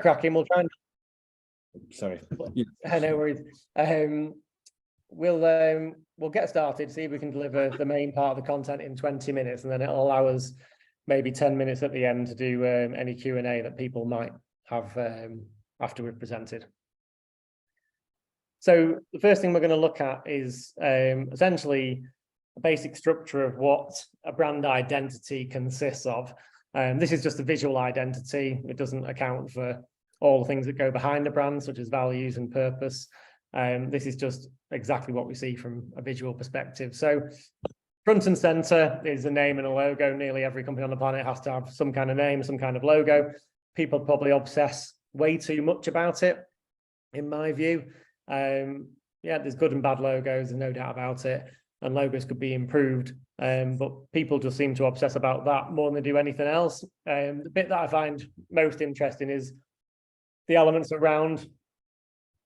cracking. We'll try and. Sorry. No worries. We'll get started. See if we can deliver the main part of the content in 20 minutes, and then it'll allow us maybe 10 minutes at the end to do any Q&A that people might have after we've presented. So the first thing we're going to look at is essentially a basic structure of what a brand identity consists of. This is just a visual identity. It doesn't account for all the things that go behind the brand, such as values and purpose. This is just exactly what we see from a visual perspective. So front and center is a name and a logo. Nearly every company on the planet has to have some kind of name, some kind of logo. People probably obsess way too much about it, in my view. Yeah, there's good and bad logos, there's no doubt about it, and logos could be improved, but people just seem to obsess about that more than they do anything else. The bit that I find most interesting is the elements around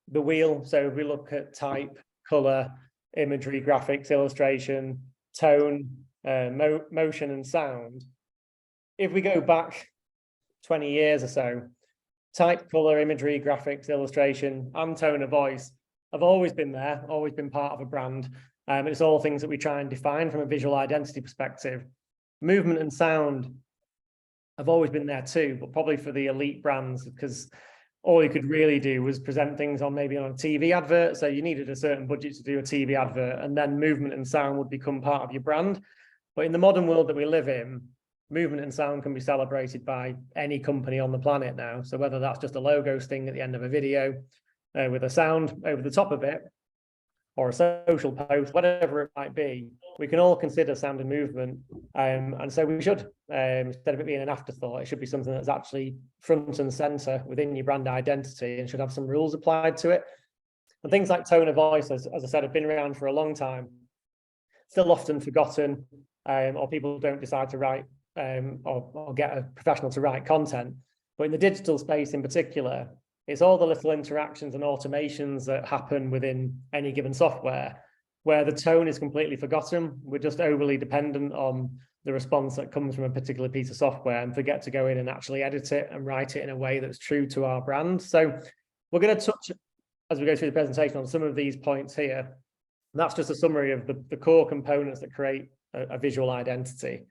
the wheel. So if we look at type, color, imagery, graphics, illustration, tone, motion and sound, if we go back 20 years or so, type, color, imagery, graphics, illustration, and tone of voice have always been there, always been part of a brand. It's all things that we try and define from a visual identity perspective. Movement and sound have always been there too, but probably for the elite brands, because all you could really do was present things on maybe on a TV advert. So you needed a certain budget to do a TV advert, and then movement and sound would become part of your brand. But in the modern world that we live in, movement and sound can be celebrated by any company on the planet now. So whether that's just a logo sting at the end of a video with a sound over the top of it, or a social post, whatever it might be, we can all consider sound and movement. And so we should, instead of it being an afterthought, it should be something that's actually front and center within your brand identity and should have some rules applied to it. And things like tone of voice, as I said, have been around for a long time, still often forgotten, or people don't decide to write or get a professional to write content. But in the digital space in particular, it's all the little interactions and automations that happen within any given software where the tone is completely forgotten. We're just overly dependent on the response that comes from a particular piece of software and forget to go in and actually edit it and write it in a way that's true to our brand. So we're going to touch, as we go through the presentation, on some of these points here. And that's just a summary of the core components that create a visual identity.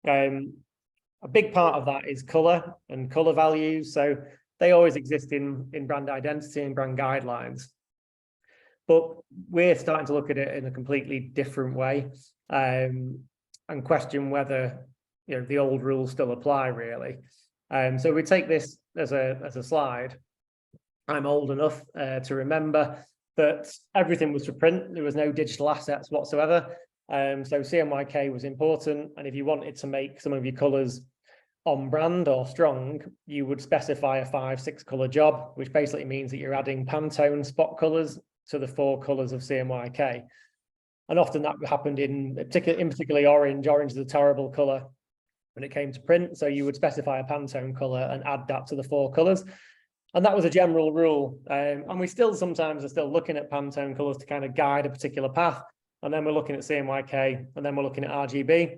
A big part of that is color and color values. So they always exist in brand identity and brand guidelines. But we're starting to look at it in a completely different way and question whether the old rules still apply, really. So we take this as a slide. I'm old enough to remember that everything was for print. There was no digital assets whatsoever. So CMYK was important, and if you wanted to make some of your colors on brand or strong, you would specify a 5-6 color job, which basically means that you're adding Pantone spot colors to the 4 colors of CMYK. And often that happened in particularly orange. Orange is a terrible color when it came to print, so you would specify a Pantone color and add that to the 4 colors. And that was a general rule. And we still sometimes are still looking at Pantone colors to kind of guide a particular path. And then we're looking at CMYK, and then we're looking at RGB.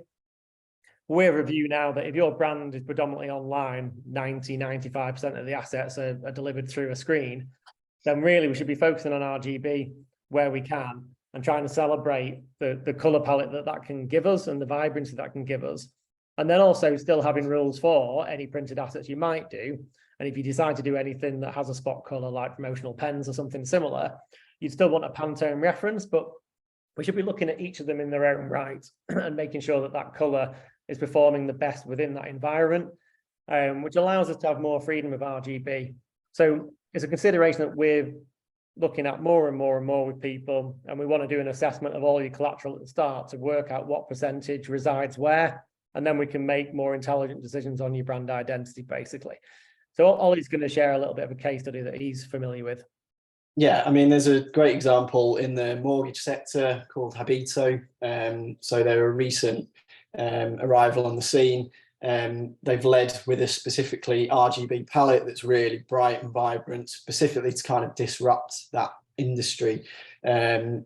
We're of a view now that if your brand is predominantly online, 90–95% of the assets are delivered through a screen, then really we should be focusing on RGB where we can and trying to celebrate the color palette that can give us and the vibrancy that can give us. And then also still having rules for any printed assets you might do. And if you decide to do anything that has a spot color like promotional pens or something similar, you'd still want a Pantone reference, but we should be looking at each of them in their own right and making sure that that color is performing the best within that environment, which allows us to have more freedom of RGB. So it's a consideration that we're looking at more and more and more with people, and we want to do an assessment of all your collateral at the start to work out what percentage resides where, and then we can make more intelligent decisions on your brand identity, basically. So Ollie's going to share a little bit of a case study that he's familiar with. Yeah, I mean, there's a great example in the mortgage sector called Habito. So they're a recent arrival on the scene. They've led with a specifically RGB palette that's really bright and vibrant, specifically to kind of disrupt that industry.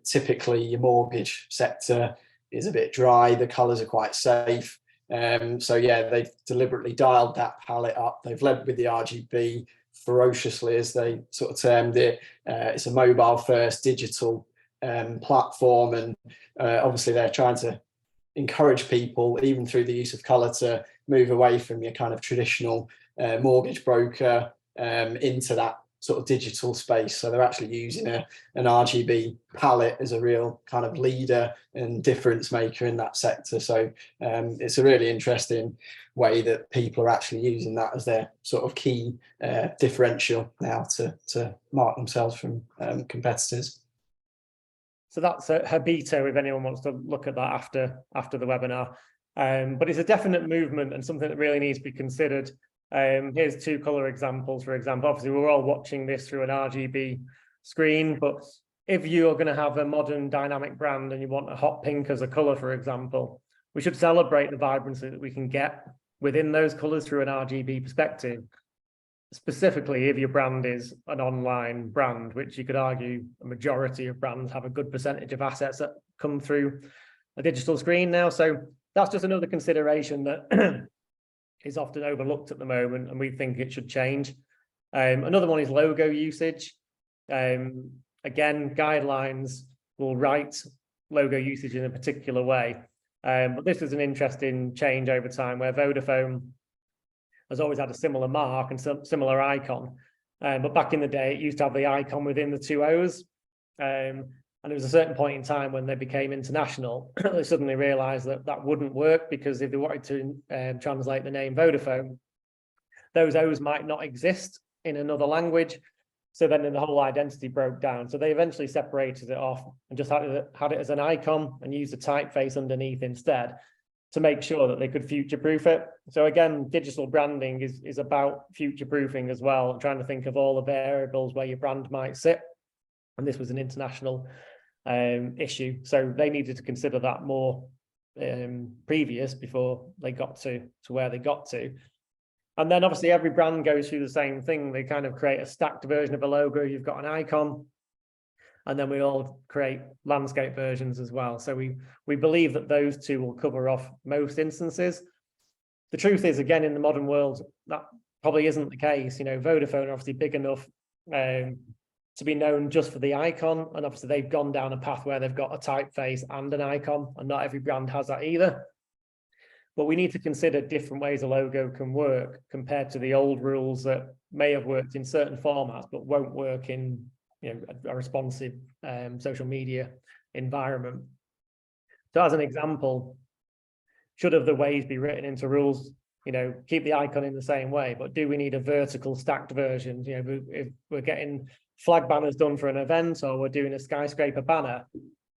Typically, your mortgage sector is a bit dry. The colours are quite safe. So yeah, they've deliberately dialed that palette up. They've led with the RGB ferociously, as they sort of termed it. It's a mobile first digital platform, and obviously they're trying to encourage people, even through the use of colour, to move away from your kind of traditional mortgage broker into that sort of digital space. So they're actually using an RGB palette as a real kind of leader and difference maker in that sector. So it's a really interesting way that people are actually using that as their sort of key differential now to mark themselves from competitors. So that's Habito, if anyone wants to look at that after the webinar. But it's a definite movement and something that really needs to be considered. Here's two colour examples, for example. Obviously, we're all watching this through an RGB screen, but if you're going to have a modern dynamic brand and you want a hot pink as a colour, for example, we should celebrate the vibrancy that we can get within those colours through an RGB perspective. Specifically, if your brand is an online brand, which you could argue a majority of brands have a good percentage of assets that come through a digital screen now. So that's just another consideration that is often overlooked at the moment, and we think it should change. Another one is logo usage. Again, guidelines will write logo usage in a particular way. But this is an interesting change over time, where Vodafone has always had a similar mark and similar icon. But back in the day, it used to have the icon within the two O's. And there was a certain point in time when they became international, they suddenly realized that that wouldn't work, because if they wanted to translate the name Vodafone, those O's might not exist in another language. So then the whole identity broke down. So they eventually separated it off and just had it as an icon and used a typeface underneath instead, to make sure that they could future-proof it. So again, digital branding is about future-proofing as well, trying to think of all the variables where your brand might sit. And this was an international issue. So they needed to consider that more previous before they got to where they got to. And then obviously every brand goes through the same thing. They kind of create a stacked version of a logo. You've got an icon, and then we all create landscape versions as well. So we believe that those two will cover off most instances. The truth is, again, in the modern world, that probably isn't the case. You know, Vodafone are obviously big enough to be known just for the icon, and obviously they've gone down a path where they've got a typeface and an icon, and not every brand has that either. But we need to consider different ways a logo can work compared to the old rules that may have worked in certain formats but won't work in, you know, a responsive social media environment. So as an example, should have the ways be written into rules? You know, keep the icon in the same way, but do we need a vertical stacked version? You know, if we're getting flag banners done for an event, or we're doing a skyscraper banner,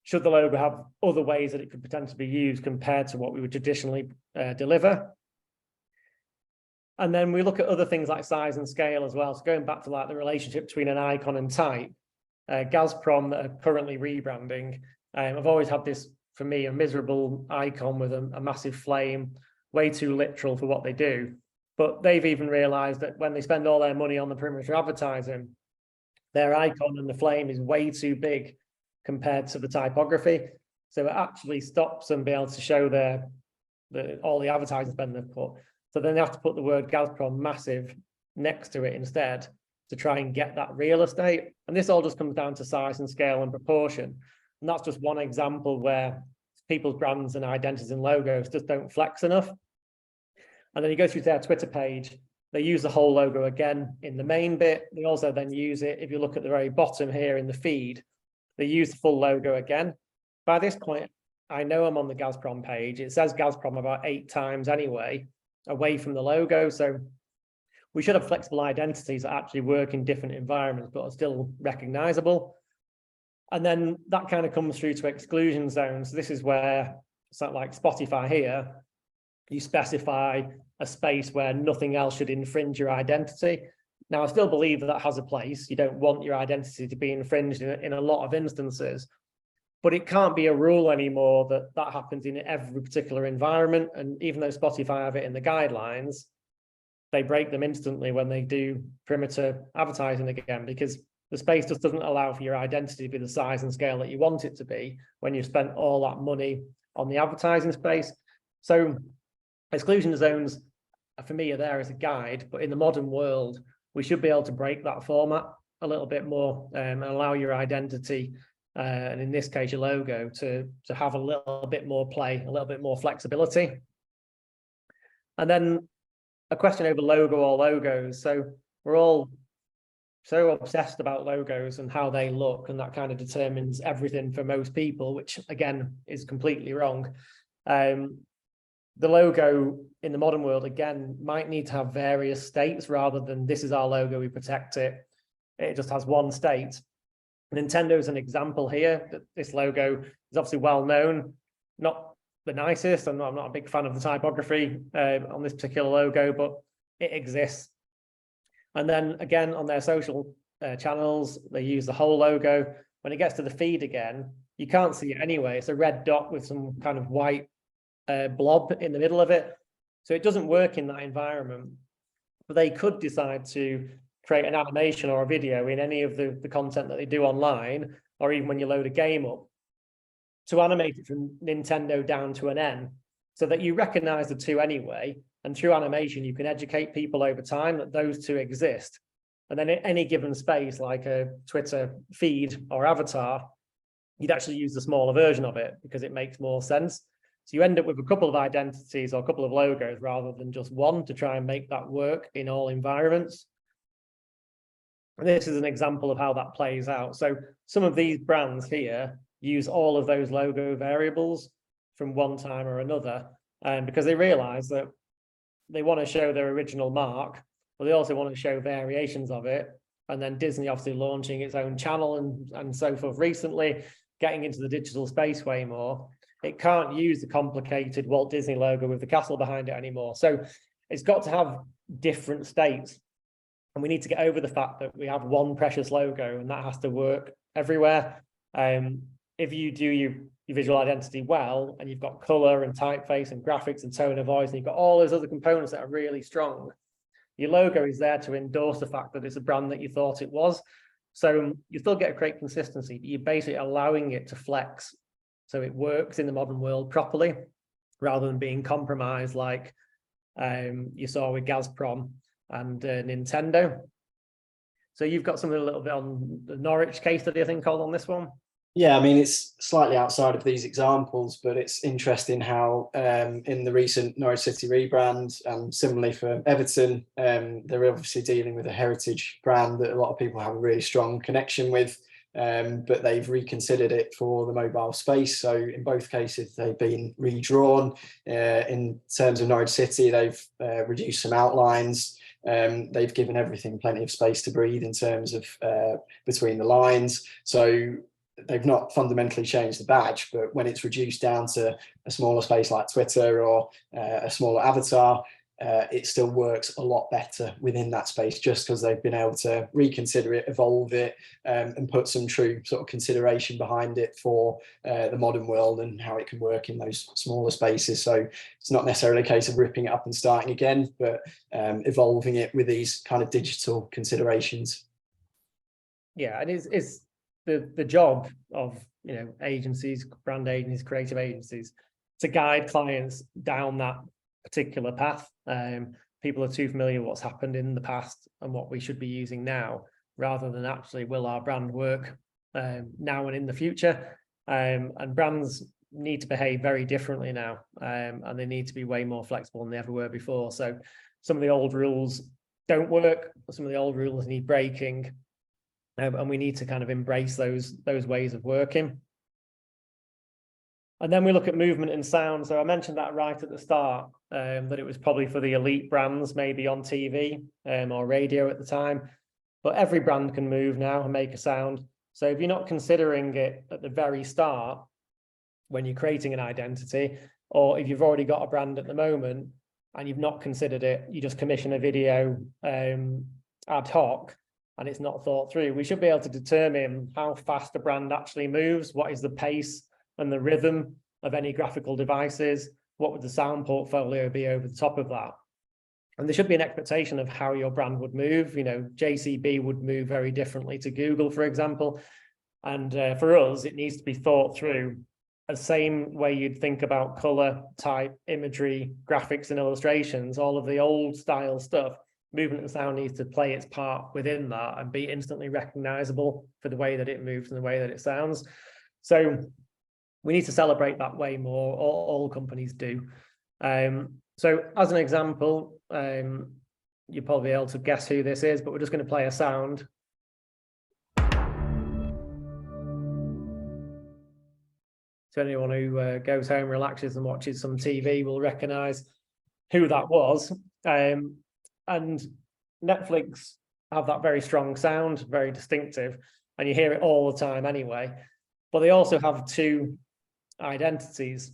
should the logo have other ways that it could potentially be used compared to what we would traditionally deliver? And then we look at other things like size and scale as well. So going back to like the relationship between an icon and type, Gazprom that are currently rebranding, I've always had this, for me, a miserable icon with a massive flame, way too literal for what they do. But they've even realized that when they spend all their money on the perimeter advertising, their icon and the flame is way too big compared to the typography. So it actually stops them being able to show all the advertising spend they've put. So then they have to put the word Gazprom massive next to it instead to try and get that real estate. And this all just comes down to size and scale and proportion. And that's just one example where people's brands and identities and logos just don't flex enough. And then you go through their Twitter page, they use the whole logo again in the main bit. They also then use it, if you look at the very bottom here in the feed, they use the full logo again. By this point, I know I'm on the Gazprom page. It says Gazprom about 8 times anyway, away from the logo. So we should have flexible identities that actually work in different environments, but are still recognizable. And then that kind of comes through to exclusion zones. So this is where, something like Spotify here, you specify a space where nothing else should infringe your identity. Now, I still believe that has a place. You don't want your identity to be infringed in a lot of instances, but it can't be a rule anymore that happens in every particular environment. And even though Spotify have it in the guidelines, they break them instantly when they do perimeter advertising again, because the space just doesn't allow for your identity to be the size and scale that you want it to be when you've spent all that money on the advertising space. So exclusion zones, for me, are there as a guide, but in the modern world, we should be able to break that format a little bit more and allow your identity, and in this case, your logo, to have a little bit more play, a little bit more flexibility. And then a question over logo or logos. So we're all so obsessed about logos and how they look, and that kind of determines everything for most people, which again is completely wrong. The logo in the modern world, again, might need to have various states rather than this is our logo, we protect it. It just has one state. Nintendo is an example here that this logo is obviously well known, not the nicest. I'm not a big fan of the typography on this particular logo, but it exists. And then again, on their social channels, they use the whole logo. When it gets to the feed again, you can't see it anyway. It's a red dot with some kind of white blob in the middle of it. So it doesn't work in that environment. But they could decide to create an animation or a video in any of the content that they do online, or even when you load a game up, to animate it from Nintendo down to an N, so that you recognize the two anyway. And through animation, you can educate people over time that those two exist. And then in any given space, like a Twitter feed or avatar, you'd actually use the smaller version of it because it makes more sense. So you end up with a couple of identities or a couple of logos rather than just one to try and make that work in all environments. And this is an example of how that plays out. So some of these brands here use all of those logo variables from one time or another, because they realize that they want to show their original mark, but they also want to show variations of it. And then Disney obviously launching its own channel and so forth recently, getting into the digital space way more. It can't use the complicated Walt Disney logo with the castle behind it anymore. So it's got to have different states. And we need to get over the fact that we have one precious logo and that has to work everywhere. If you do your visual identity well, and you've got color and typeface and graphics and tone of voice, and you've got all those other components that are really strong, your logo is there to endorse the fact that it's a brand that you thought it was. So you still get a great consistency, but you're basically allowing it to flex so it works in the modern world properly, rather than being compromised like you saw with Gazprom and Nintendo. So you've got something a little bit on the Norwich case study, I think, called on this one. Yeah, I mean, it's slightly outside of these examples, but it's interesting how in the recent Norwich City rebrand, and similarly for Everton, they're obviously dealing with a heritage brand that a lot of people have a really strong connection with, but they've reconsidered it for the mobile space. So in both cases, they've been redrawn. In terms of Norwich City, they've reduced some outlines. They've given everything plenty of space to breathe in terms of between the lines. So they've not fundamentally changed the badge, but when it's reduced down to a smaller space like Twitter or a smaller avatar, it still works a lot better within that space, just because they've been able to reconsider it, evolve it, and put some true sort of consideration behind it for the modern world and how it can work in those smaller spaces. So it's not necessarily a case of ripping it up and starting again, but evolving it with these kind of digital considerations. Yeah, and it's the job of agencies, brand agencies, creative agencies, to guide clients down that particular path. People are too familiar with what's happened in the past and what we should be using now, rather than actually will our brand work now and in the future. And brands need to behave very differently now, and they need to be way more flexible than they ever were before. So some of the old rules don't work, some of the old rules need breaking. And we need to kind of embrace those ways of working. And then we look at movement and sound. So I mentioned that right at the start, that it was probably for the elite brands, maybe on TV or radio at the time. But every brand can move now and make a sound. So if you're not considering it at the very start, when you're creating an identity, or if you've already got a brand at the moment and you've not considered it, you just commission a video ad hoc, and it's not thought through. We should be able to determine how fast a brand actually moves, what is the pace and the rhythm of any graphical devices, what would the sound portfolio be over the top of that. And there should be an expectation of how your brand would move. JCB would move very differently to Google, for example. And for us, it needs to be thought through the same way you'd think about color, type, imagery, graphics and illustrations, all of the old style stuff. movement and sound needs to play its part within that and be instantly recognizable for the way that it moves and the way that it sounds. So we need to celebrate that way more. All companies do. So as an example, you'll probably be able to guess who this is, but we're just going to play a sound. So anyone who goes home, relaxes and watches some TV will recognize who that was. And Netflix have that very strong sound, very distinctive, and you hear it all the time anyway. But they also have two identities.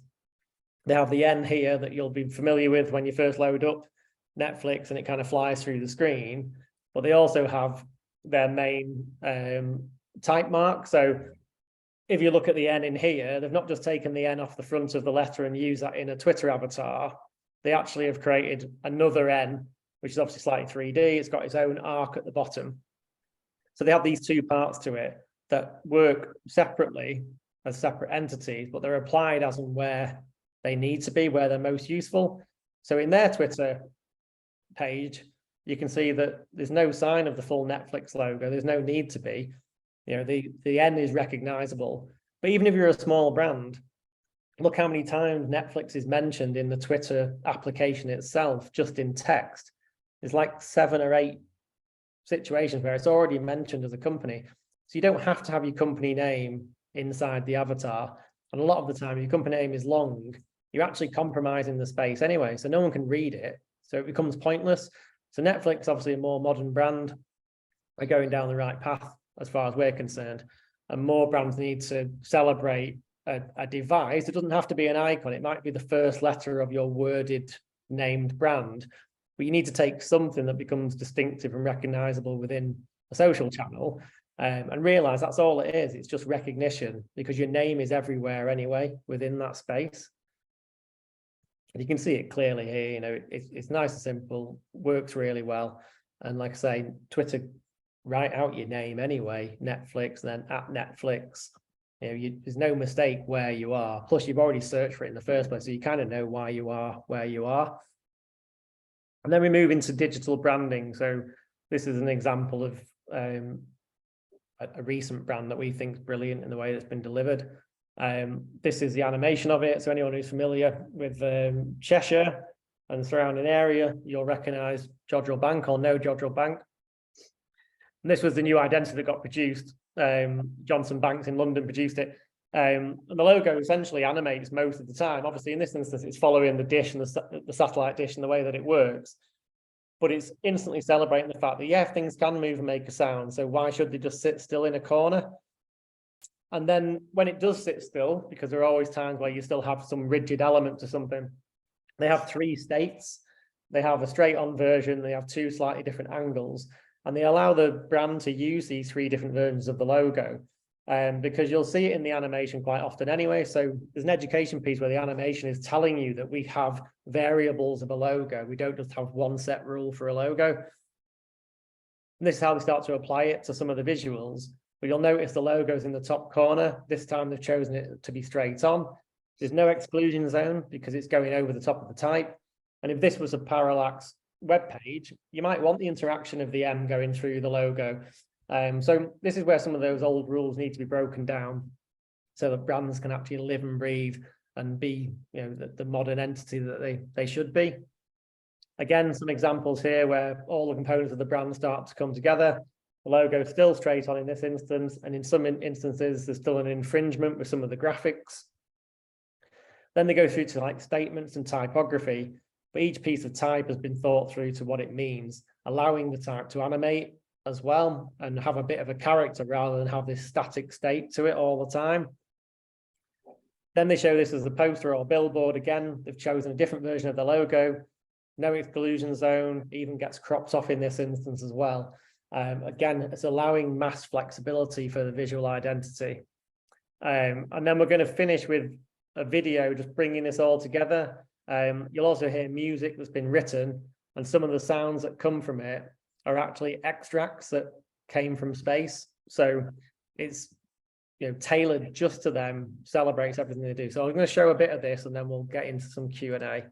They have the N here that you'll be familiar with when you first load up Netflix and it kind of flies through the screen. But they also have their main type mark. So if you look at the N in here, they've not just taken the N off the front of the letter and used that in a Twitter avatar. They actually have created another N, which is obviously slightly 3D. It's got its own arc at the bottom. So they have these two parts to it that work separately as separate entities, but they're applied as and where they need to be, where they're most useful. So in their Twitter page, you can see that there's no sign of the full Netflix logo. There's no need to be. You know, the N is recognizable. But even if you're a small brand, look how many times Netflix is mentioned in the Twitter application itself, just in text. There's like 7 or 8 situations where it's already mentioned as a company. So you don't have to have your company name inside the avatar. And a lot of the time, your company name is long. You're actually compromising the space anyway, so no one can read it. So it becomes pointless. So Netflix, obviously a more modern brand, are going down the right path as far as we're concerned. And more brands need to celebrate a device. It doesn't have to be an icon. It might be the first letter of your worded named brand. But you need to take something that becomes distinctive and recognizable within a social channel and realize that's all it is. It's just recognition because your name is everywhere anyway within that space. And you can see it clearly here. You know, it's nice and simple, works really well. And like I say, Twitter, write out your name anyway, Netflix, then at Netflix. You know, there's no mistake where you are. Plus, you've already searched for it in the first place, so you kind of know why you are where you are. And then we move into digital branding. So this is an example of a recent brand that we think is brilliant in the way that's been delivered. This is the animation of it. So anyone who's familiar with Cheshire and the surrounding area, you'll recognize Jodrell Bank or know Jodrell Bank. And this was the new identity that got produced. Johnson Banks in London produced it. And the logo essentially animates most of the time. Obviously, in this instance, it's following the dish and the satellite dish and the way that it works. But it's instantly celebrating the fact that, yeah, things can move and make a sound. So why should they just sit still in a corner? And then when it does sit still, because there are always times where you still have some rigid element to something, they have 3 states. They have a straight on version. They have 2 slightly different angles. And they allow the brand to use these 3 different versions of the logo. Because you'll see it in the animation quite often anyway. So there's an education piece where the animation is telling you that we have variables of a logo. We don't just have one set rule for a logo. And this is how they start to apply it to some of the visuals. But you'll notice the logo's in the top corner. This time they've chosen it to be straight on. There's no exclusion zone because it's going over the top of the type. And if this was a parallax web page, you might want the interaction of the M going through the logo. So this is where some of those old rules need to be broken down so that brands can actually live and breathe and be, you know, the modern entity that they should be. Again, some examples here where all the components of the brand start to come together. The logo is still straight on in this instance, and in some instances, there's still an infringement with some of the graphics. Then they go through to like statements and typography, but each piece of type has been thought through to what it means, allowing the type to animate as well and have a bit of a character rather than have this static state to it all the time. Then they show this as a poster or a billboard. Again, they've chosen a different version of the logo. No exclusion zone, even gets cropped off in this instance as well. Again, it's allowing mass flexibility for the visual identity. And then we're going to finish with a video just bringing this all together. You'll also hear music that's been written, and some of the sounds that come from it are actually extracts that came from space. So it's, you know, tailored just to them, celebrates everything they do. So I'm going to show a bit of this and then we'll get into some Q&A.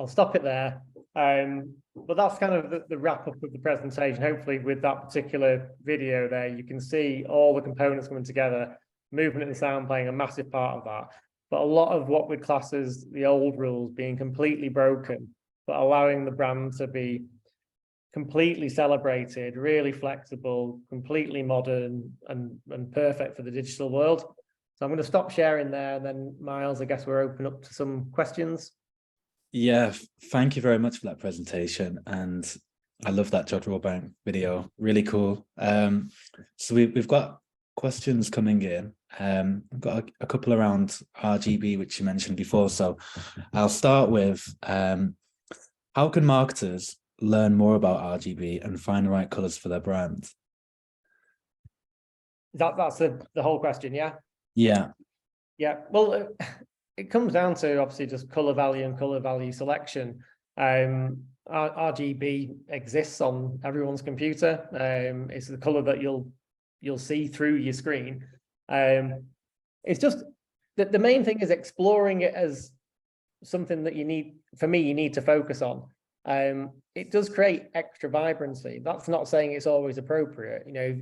I'll stop it there. But that's kind of the wrap up of the presentation. Hopefully with that particular video there, you can see all the components coming together, movement and sound playing a massive part of that. But a lot of what we'd class as the old rules being completely broken, but allowing the brand to be completely celebrated, really flexible, completely modern and perfect for the digital world. So I'm going to stop sharing there, and then Miles, I guess we're open up to some questions. Yeah, thank you very much for that presentation. And I love that Jod Rawbank video, really cool. So we've got questions coming in. I've got a couple around RGB, which you mentioned before. So I'll start with, how can marketers learn more about RGB and find the right colors for their brand? That's the whole question, yeah? Yeah. Yeah, well, it comes down to obviously just color value and color value selection. RGB exists on everyone's computer. It's the color that you'll see through your screen. It's just that the main thing is exploring it as something that you need to focus on. It does create extra vibrancy. That's not saying it's always appropriate. You know,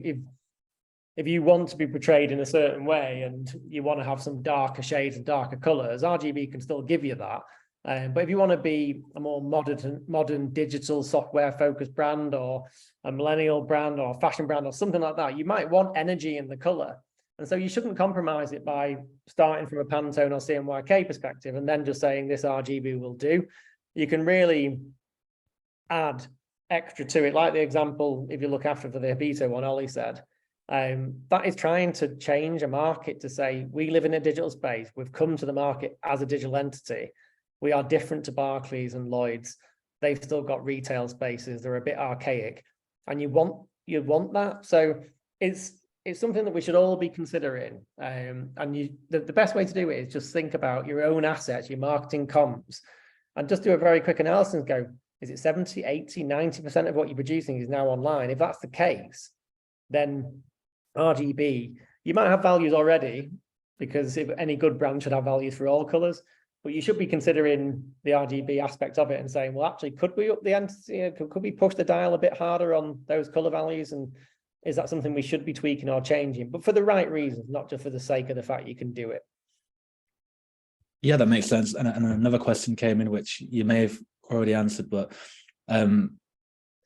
if you want to be portrayed in a certain way and you want to have some darker shades and darker colors, RGB can still give you that. But if you want to be a more modern digital software focused brand, or a millennial brand, or a fashion brand, or something like that, you might want energy in the color. And so you shouldn't compromise it by starting from a Pantone or CMYK perspective and then just saying this RGB will do. You can really add extra to it, like the example, if you look after for the Habito one, Ollie said. That is trying to change a market to say, we live in a digital space. We've come to the market as a digital entity. We are different to Barclays and Lloyd's. They've still got retail spaces. They're a bit archaic, and you want that. So it's something that we should all be considering. And the best way to do it is just think about your own assets, your marketing comms, and just do a very quick analysis and go, is it 70, 80, 90% of what you're producing is now online? If that's the case, then RGB, you might have values already, because if any good brand should have values for all colors, but you should be considering the RGB aspect of it and saying, well, actually, could we up the entity? Could we push the dial a bit harder on those color values? And is that something we should be tweaking or changing, but for the right reasons, not just for the sake of the fact you can do it? Yeah, that makes sense. And another question came in, which you may have already answered, but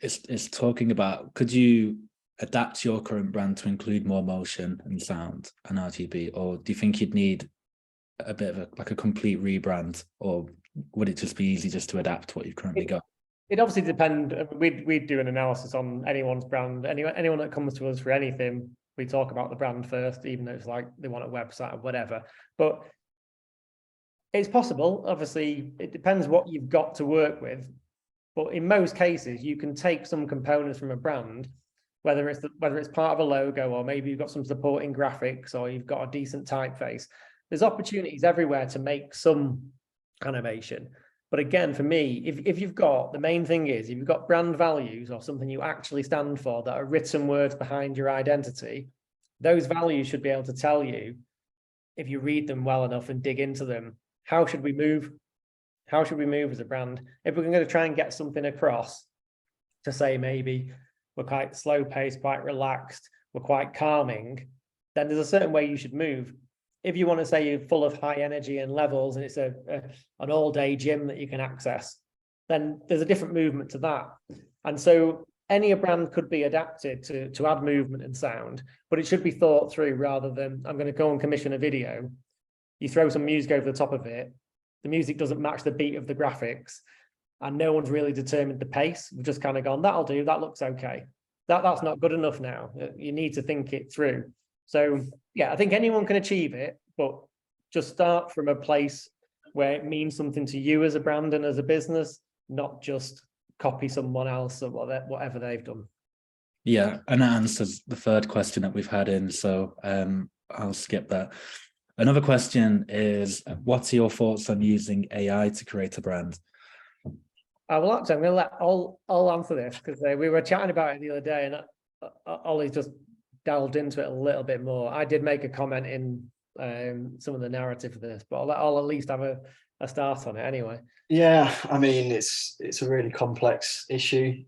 it's talking about, could you adapt your current brand to include more motion and sound and RGB, or do you think you'd need a bit of a complete rebrand, or would it just be easy just to adapt what you've currently got? It obviously depends. We'd do an analysis on anyone's brand. Anyone that comes to us for anything, we talk about the brand first, even though it's like they want a website or whatever. But it's possible. Obviously, it depends what you've got to work with. But in most cases, you can take some components from a brand, whether it's part of a logo, or maybe you've got some supporting graphics, or you've got a decent typeface. There's opportunities everywhere to make some animation. But again, for me, if you've got, the main thing is, if you've got brand values or something you actually stand for that are written words behind your identity, those values should be able to tell you, if you read them well enough and dig into them, how should we move? How should we move as a brand? If we're going to try and get something across to say maybe we're quite slow paced, quite relaxed, we're quite calming, then there's a certain way you should move. If you want to say you're full of high energy and levels and it's an all-day gym that you can access, then there's a different movement to that. And so any brand could be adapted to add movement and sound, but it should be thought through, rather than I'm going to go and commission a video. You throw some music over the top of it, the music doesn't match the beat of the graphics, and no one's really determined the pace. We've just kind of gone, that'll do, that looks okay. That's not good enough now. You need to think it through. So yeah, I think anyone can achieve it, but just start from a place where it means something to you as a brand and as a business, not just copy someone else or whatever they've done. Yeah, and that answers the third question that we've had in, so I'll skip that. Another question is, what are your thoughts on using AI to create a brand? Well, actually, I'm going to let I'll answer this, because we were chatting about it the other day, and Ollie just delved into it a little bit more. I did make a comment in some of the narrative of this, but I'll at least have a a start on it anyway. Yeah, I mean, it's a really complex issue.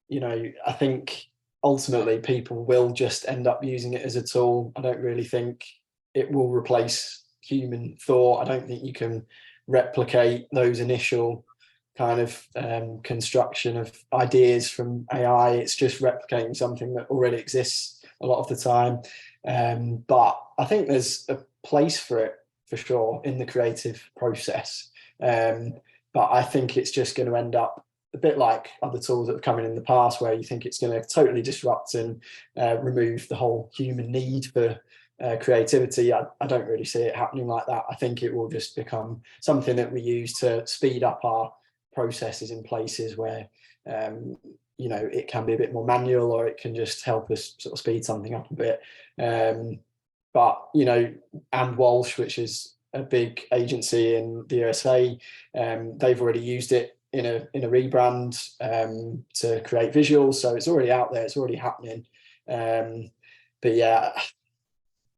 You know, I think ultimately people will just end up using it as a tool. I don't really think it will replace human thought. I don't think you can replicate those initial kind of construction of ideas from AI. It's just replicating something that already exists a lot of the time. But I think there's a place for it for sure in the creative process. But I think it's just going to end up a bit like other tools that have come in the past, where you think it's going to totally disrupt and remove the whole human need for creativity. I don't really see it happening like that. I think it will just become something that we use to speed up our processes in places where you know, it can be a bit more manual, or it can just help us sort of speed something up a bit. But you know, and Walsh, which is a big agency in the USA, they've already used it in a rebrand to create visuals, so it's already out there, it's already happening. But yeah,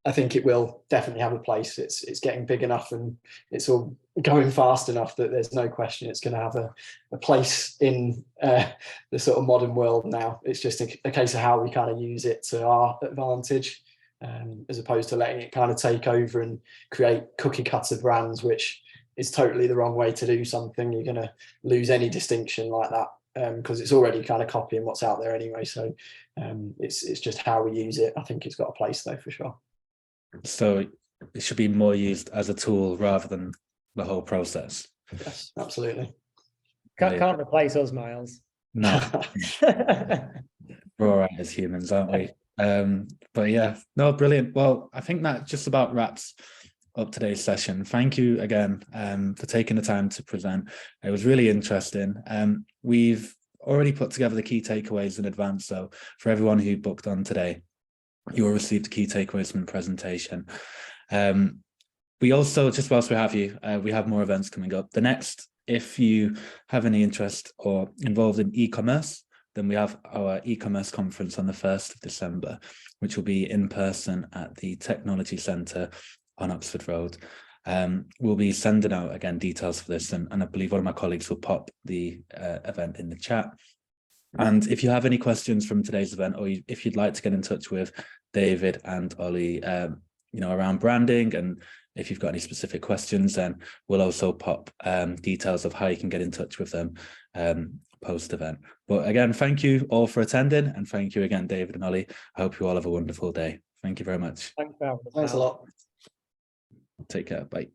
I think it will definitely have a place. It's getting big enough and it's all going fast enough that there's no question it's going to have a place in the sort of modern world now. It's just a case of how we kind of use it to our advantage, as opposed to letting it kind of take over and create cookie cutter brands, which is totally the wrong way to do something. You're going to lose any distinction like that, because it's already kind of copying what's out there anyway. So it's just how we use it. I think it's got a place though, for sure. So it should be more used as a tool rather than the whole process. Yes, absolutely. Can't replace us, Miles. No, we're all right as humans, aren't we? But yeah, no, brilliant. Well, I think that just about wraps up today's session. Thank you again for taking the time to present. It was really interesting. We've already put together the key takeaways in advance, so for everyone who booked on today, you will receive the key takeaways from the presentation. We also, just whilst we have you, we have more events coming up. The next, if you have any interest or involved in e-commerce, then we have our e-commerce conference on the 1st of December, which will be in person at the Technology Centre on Oxford Road. We'll be sending out, again, details for this, and I believe one of my colleagues will pop the event in the chat. And if you have any questions from today's event, or if you'd like to get in touch with David and Ollie, you know, around branding, and if you've got any specific questions, then we'll also pop details of how you can get in touch with them post-event. But again, thank you all for attending, and thank you again, David and Ollie. I hope you all have a wonderful day. Thank you very much. Thanks for having us. Thanks a lot. Take care. Bye.